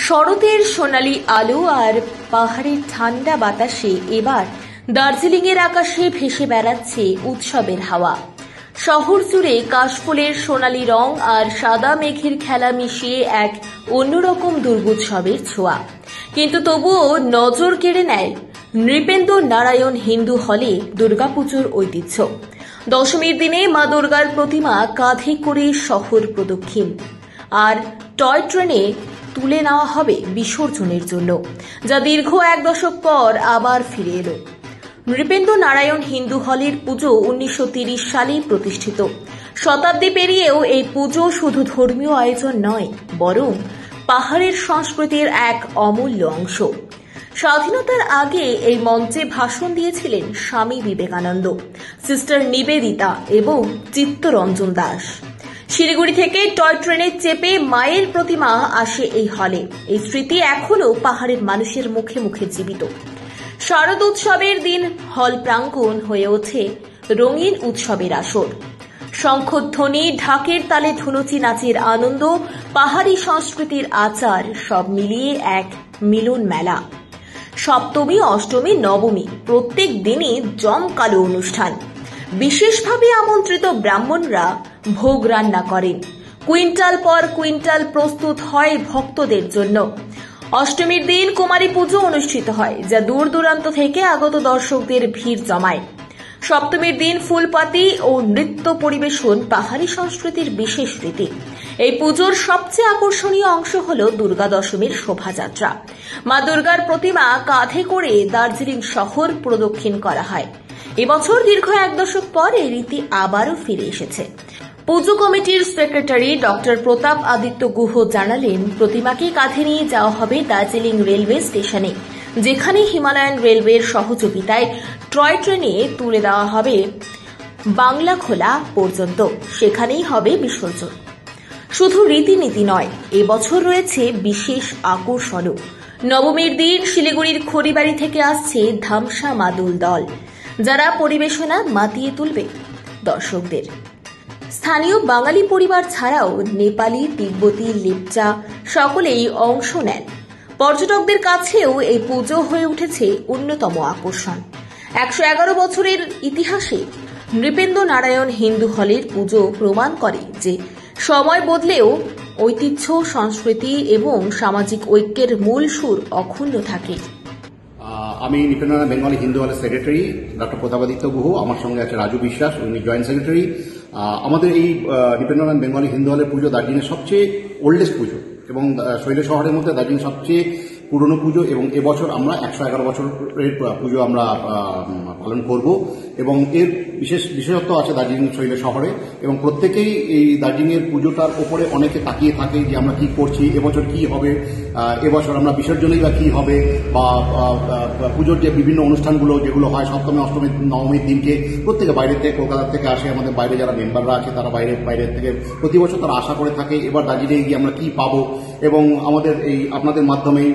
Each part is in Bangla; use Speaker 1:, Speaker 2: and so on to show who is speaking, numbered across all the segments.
Speaker 1: শরতের সোনালি আলো আর পাহাড়ের ঠান্ডা বাতাসে এবার দার্জিলিংয়ের আকাশে ভেসে বেড়াচ্ছে উৎসবের হাওয়া। শহর জুড়ে কাশফুলের সোনালি রং আর সাদা মেঘের খেলা মিশিয়ে এক অন্যরকম দুর্গোৎসবের ছোঁয়া। কিন্তু তবুও নজর কেড়ে নেয় নৃপেন্দ্র নারায়ণ হিন্দু হলে দুর্গাপুজোর ঐতিহ্য। দশমীর দিনে মা দুর্গার প্রতিমা কাঁধে করে শহর প্রদক্ষিণ, আর টয় ট্রেনে তুলে নেওয়া হবে বিসর্জনের জন্য, যা দীর্ঘ এক দশক পর আবার ফিরে এলো। নৃপেন্দ্র নারায়ণ হিন্দু হলের পুজো 1930 সালে প্রতিষ্ঠিত। শতাব্দী পেরিয়েও এই পুজো শুধু ধর্মীয় আয়োজন নয়, বরং পাহাড়ের সংস্কৃতির এক অমূল্য অংশ। স্বাধীনতার আগে এই মঞ্চে ভাষণ দিয়েছিলেন স্বামী বিবেকানন্দ, সিস্টার নিবেদিতা এবং চিত্তরঞ্জন দাস। শিলিগুড়ি থেকে টয় ট্রেনে চেপে মায়ের প্রতিমা আসে এই হলে। এই স্মৃতি এখনো পাহাড়ের মানুষের মুখে মুখে জীবিত। শারদ উৎসবের দিন হল প্রাঙ্গণ হয়ে ওঠে রঙিন উৎসবের আসর। শঙ্খধ্বনি, ঢাকের তালে ধুনুচি নাচের আনন্দ, পাহাড়ি সংস্কৃতির আচার সব মিলিয়ে এক মিলন মেলা। সপ্তমী, অষ্টমী, নবমী প্রত্যেক দিনই জমকালো অনুষ্ঠান। বিশেষভাবে আমন্ত্রিত ব্রাহ্মণরা ভোগ রান্না করেন। কুইন্টাল পর কুইন্টাল প্রস্তুত হয় ভক্তদের জন্য। অষ্টমীর দিন কুমারী পুজো অনুষ্ঠিত হয়, যা দূর দূরান্ত থেকে আগত দর্শকদের ভিড় জমায়। সপ্তমীর দিন ফুলপাতি ও নৃত্য পরিবেশন পাহাড়ি সংস্কৃতির বিশেষ রীতি। এই পুজোর সবচেয়ে আকর্ষণীয় অংশ হল দুর্গা দশমীর শোভাযাত্রা। মা দুর্গার প্রতিমা কাঁধে করে দার্জিলিং শহর প্রদক্ষিণ করা হয়। এবছর দীর্ঘ এক দশক পর এই রীতি আবারও ফিরে এসেছে। পুজো কমিটির সেক্রেটারি ডক্টর প্রতাপ আদিত্য গুহ জানালেন, প্রতিমাকে কাঁধে নিয়ে যাওয়া হবে দার্জিলিং রেলওয়ে স্টেশনে, যেখানে হিমালয়ান রেলওয়ের সহযোগিতায় টয় ট্রেনে তুলে দেওয়া হবে বাংলাখোলা পর্যন্ত। সেখানেই হবে বিসর্জন। শুধু রীতিনীতি নয়, এবছর রয়েছে বিশেষ আকর্ষণও। নবমীর দিন শিলিগুড়ির খড়িবাড়ি থেকে আসছে ধামসা মাদুল দল, যারা পরিবেশনা মাতিয়ে তুলবে দর্শকদের। স্থানীয় বাঙালি পরিবার ছাড়াও নেপালি, তিব্বতী, লেপচা সকলেই অংশ নেন। পর্যটকদের কাছেও এই পুজো হয়ে উঠেছে অন্যতম আকর্ষণ। 111 বছরের ইতিহাসে নৃপেন্দ্র নারায়ণ হিন্দু হলের পুজো প্রমাণ করে যে সময় বদলেও ঐতিহ্য, সংস্কৃতি এবং সামাজিক ঐক্যের মূল সুর অক্ষুণ্ণ থাকে।
Speaker 2: আমি নৃপেন্দ্র নারায়ণ বেঙ্গলি হিন্দু হলের সেক্রেটারি ডক্টর প্রতাপাদিত্য গুহ। আমার সঙ্গে আছে রাজু বিশ্বাস, উনি জয়েন্ট সেক্রেটারি। আমাদের এই নৃপেন্দ্র নারায়ণ বেঙ্গলি হিন্দু হলের পুজো দার্জিলিংয়ের সবচেয়ে ওল্ডেস্ট পুজো এবং শৈল শহরের মধ্যে দার্জিলিং সবচেয়ে পুরনো পুজো, এবং এবছর আমরা 111 বছরের পুজো আমরা পালন করব। এবং এর বিশেষত্ব আছে দার্জিলিং শৈল শহরে, এবং প্রত্যেকেই এই দার্জিলিংয়ের পুজোটার ওপরে অনেকে তাকিয়ে থাকে যে আমরা কি করছি, এবছর কি হবে, এবছর আমরা বিসর্জনেই বা কি হবে, বা পুজোর যে বিভিন্ন অনুষ্ঠানগুলো যেগুলো হয় সপ্তমী, অষ্টমী, নবমীর দিনকে প্রত্যেকে বাইরে থেকে, কলকাতা থেকে আসে। আমাদের বাইরে যারা মেম্বাররা আছে তারা বাইরে থেকে প্রতি বছর তারা আশা করে থাকে এবার দার্জিলিং গিয়ে আমরা কি পাবো। এবং আমাদের এই আপনাদের মাধ্যমেই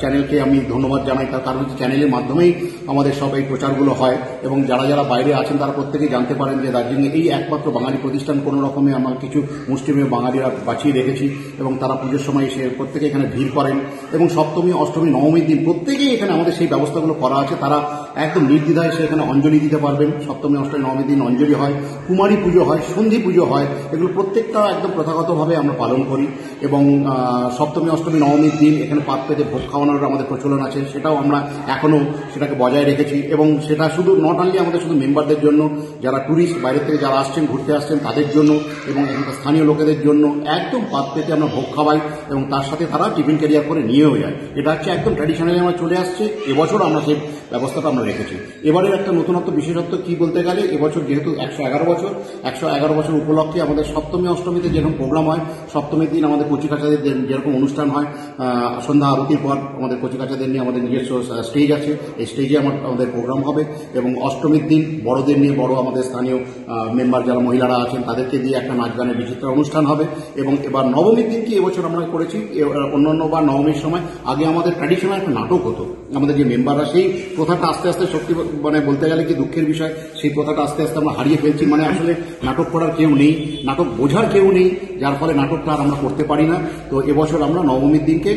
Speaker 2: চ্যানেলকে আমি ধন্যবাদ জানাই, তার কারণ হচ্ছে চ্যানেলের মাধ্যমেই আমাদের সব এই প্রচারগুলো হয়, এবং যারা বাইরে আছেন তারা প্রত্যেকেই জানতে পারেন যে দার্জিলিংয়ে এই একমাত্র বাঙালি প্রতিষ্ঠান, কোনো রকমে আমরা কিছু মুসলিমের বাঙালিরা বাঁচিয়ে রেখেছি, এবং তারা পুজোর সময় এসে প্রত্যেকে এখানে ভিড় করেন। এবং সপ্তমী, অষ্টমী, নবমীর দিন প্রত্যেকেই এখানে আমাদের সেই ব্যবস্থাগুলো করা আছে। তারা একদম নির্দ্বিধায় সে এখানে অঞ্জলি দিতে পারবেন। সপ্তমী, অষ্টমী, নবমীর দিন অঞ্জলি হয়, কুমারী পুজো হয়, সন্ধি পুজো হয়। এগুলো প্রত্যেকটা একদম প্রথাগতভাবে আমরা পালন করি। এবং সপ্তমী, অষ্টমী, নবমীর দিন এখানে পাত পেতে ভোগ খাওয়ানোর আমাদের প্রচলন আছে, সেটাও আমরা এখনো সেটাকে বজায় রেখেছি। এবং সেটা শুধু নট অনলি আমাদের শুধু মেম্বারদের জন্য, যারা ট্যুরিস্ট বাইরে থেকে যারা আসছেন, ঘুরতে আসছেন তাদের জন্য, এবং এখানকার স্থানীয় লোকেদের জন্য একদম পাত পেতে আমরা ভোগ খাওয়াই, এবং তার সাথে তারা টিফিন ক্যারিয়ার করে নিয়েও যায়। এটা হচ্ছে একদম ট্র্যাডিশনালি আমরা চলে আসছে। এবছর আমরা সেই ব্যবস্থাটা আমরা রেখেছি। এবারের একটা নতুনত্ব, বিশেষত্ব কি বলতে গেলে, এবছর যেহেতু 111 বছর উপলক্ষে আমাদের সপ্তমী, অষ্টমীতে যেরকম প্রোগ্রাম হয়, সপ্তমীর দিন আমাদের কচিকাচাদের যেরকম অনুষ্ঠান হয়, সন্ধ্যা আরতির পর আমাদের কচিকাচাদের নিয়ে আমাদের নিজস্ব স্টেজ আছে, এই স্টেজে আমাদের প্রোগ্রাম হবে। এবং অষ্টমীর দিন বড়দের বড়দের নিয়ে বড় আমাদের স্থানীয় মেম্বার যারা মহিলারা আছেন তাদেরকে দিয়ে একটা নাচ গানের বিচিত্র অনুষ্ঠান হবে। এবং এবার নবমীর দিনকে এবছর আমরা করেছি, অন্যান্য বা নবমীর সময় আগে আমাদের ট্র্যাডিশনাল একটা নাটক হতো। আমাদের যে মেম্বাররা সেই প্রথাটা আস্তে আস্তে সত্যি মানে বলতে গেলে কি দুঃখের বিষয়, সেই প্রথাটা আস্তে আস্তে আমরা হারিয়ে ফেলছি। মানে আসলে নাটক করার কেউ নেই, নাটক বোঝার কেউ নেই, যার ফলে নাটকটা আর আমরা করতে পারি না। তো এবছর আমরা নবমীর দিনকে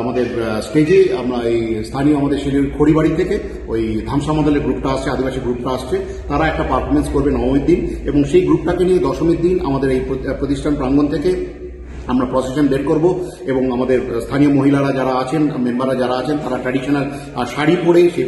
Speaker 2: আমাদের স্টেজে আমরা এই স্থানীয় আমাদের শিলিগুড়ি খড়িবাড়ি থেকে ওই ধামসা মডেলের গ্রুপটা আসছে, আদিবাসী গ্রুপটা আসছে, তারা একটা পারফরমেন্স করবে নবমীর দিন। এবং সেই গ্রুপটাকে নিয়ে দশমীর দিন আমাদের এই প্রতিষ্ঠান প্রাঙ্গণ থেকে আমরা প্রসেশন বের করব। এবং আমাদের স্থানীয় মহিলারা যারা আছেন, মেম্বাররা যারা আছেন, তারা ট্র্যাডিশনাল শাড়ি পরে সেই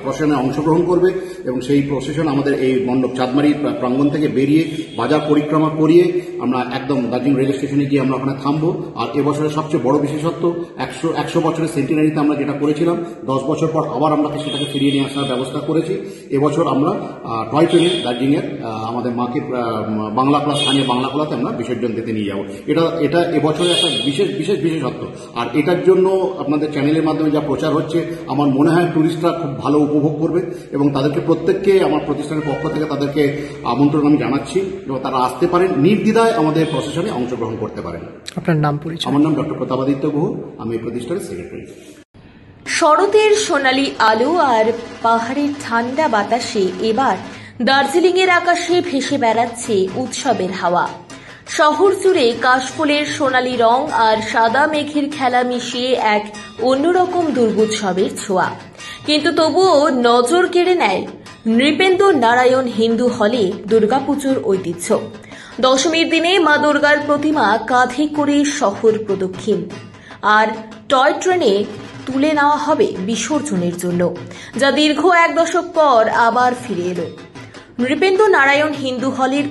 Speaker 2: প্রসেশনে অংশগ্রহণ করবে। এবং সেই প্রসেশন আমাদের এই মণ্ডপ চাঁদমারি প্রাঙ্গণ থেকে বেরিয়ে বাজার পরিক্রমা করিয়ে আমরা একদম দার্জিলিং রেল স্টেশনে গিয়ে আমরা ওখানে থামবো। আর এবছরের সবচেয়ে বড় বিশেষত্ব, 100 বছরের সেন্টিনারিতে আমরা যেটা করেছিলাম, 10 বছর পর আবার আমরা সেটাকে ফিরিয়ে নিয়ে আসার ব্যবস্থা করেছি। এবছর আমরা টয় ট্রেনে দার্জিলিংয়ের আমাদের মাকে স্থানীয় বাংলা ক্লাসে আমরা বিসর্জন দিতে নিয়ে যাবো। এটা এবছরের একটা বিশেষত্ব। আর এটার জন্য আপনাদের চ্যানেলের মাধ্যমে যা প্রচার হচ্ছে, আমার মনে হয় টুরিস্টরা খুব ভালো উপভোগ করবে। এবং তাদেরকে প্রত্যেককে আমার প্রতিষ্ঠানের পক্ষ থেকে তাদেরকে আমন্ত্রণ আমি জানাচ্ছি, এবং তারা আসতে পারেন, নির্দ্বিধায় আমাদের প্রসেশনে অংশগ্রহণ করতে পারেন।
Speaker 3: আপনার নাম পরিচয়?
Speaker 2: আমার নাম ডক্টর প্রতাপাদিত্য গুহ, আমি এই প্রতিষ্ঠানের সেক্রেটারি।
Speaker 1: শরতের সোনালী আলো আর পাহাড়ের ঠান্ডা বাতাসে এবার দার্জিলিংয়ের আকাশে ভেসে বেড়াচ্ছে উৎসবের হাওয়া। শহর জুড়ে কাশফুলের সোনালী রং আর সাদা মেঘের খেলা মিশিয়ে এক অন্যরকম দুর্গোৎসবের ছোঁয়া। কিন্তু তবুও নজর কেড়ে নেয় নৃপেন্দ্র নারায়ণ হিন্দু হলে দুর্গাপুজোর ঐতিহ্য। দশমীর দিনে মা দুর্গার প্রতিমা কাঁধে করে শহর প্রদক্ষিণ, আর টয় ট্রেনে তুলে নেওয়া হবে বিসর্জনের জন্য, যা দীর্ঘ 1 দশক পর আবার ফিরে এলো। নৃপেন্দ্র নারায়ণ হিন্দু হলের